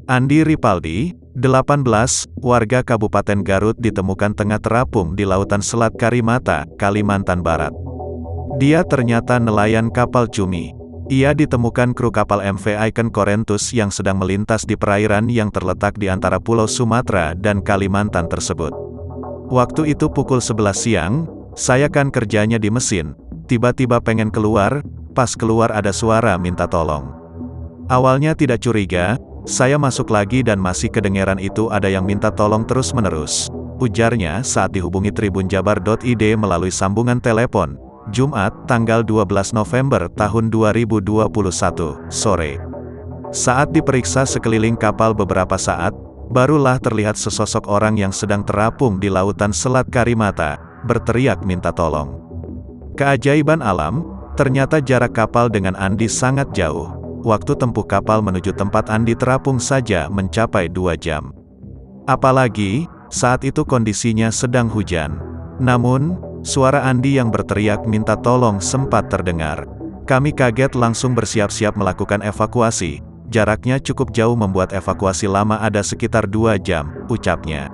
Andi Ripaldi, 18, warga Kabupaten Garut ditemukan tengah terapung di Lautan Selat Karimata, Kalimantan Barat. Dia ternyata nelayan kapal cumi. Ia ditemukan kru kapal MV Icon Corentus yang sedang melintas di perairan yang terletak di antara Pulau Sumatera dan Kalimantan tersebut. Waktu itu pukul 11 siang, saya kan kerjanya di mesin, tiba-tiba pengen keluar, pas keluar ada suara minta tolong. Awalnya tidak curiga, saya masuk lagi dan masih kedengeran itu ada yang minta tolong terus-menerus, ujarnya saat dihubungi tribunjabar.id melalui sambungan telepon, Jumat, tanggal 12 November tahun 2021, sore. Saat diperiksa sekeliling kapal beberapa saat, barulah terlihat sesosok orang yang sedang terapung di Lautan Selat Karimata, berteriak minta tolong. Keajaiban alam, ternyata jarak kapal dengan Andi sangat jauh. Waktu tempuh kapal menuju tempat Andi terapung saja mencapai 2 jam. Apalagi, saat itu kondisinya sedang hujan. Namun, suara Andi yang berteriak minta tolong sempat terdengar. Kami kaget langsung bersiap-siap melakukan evakuasi. Jaraknya cukup jauh membuat evakuasi lama ada sekitar 2 jam, ucapnya.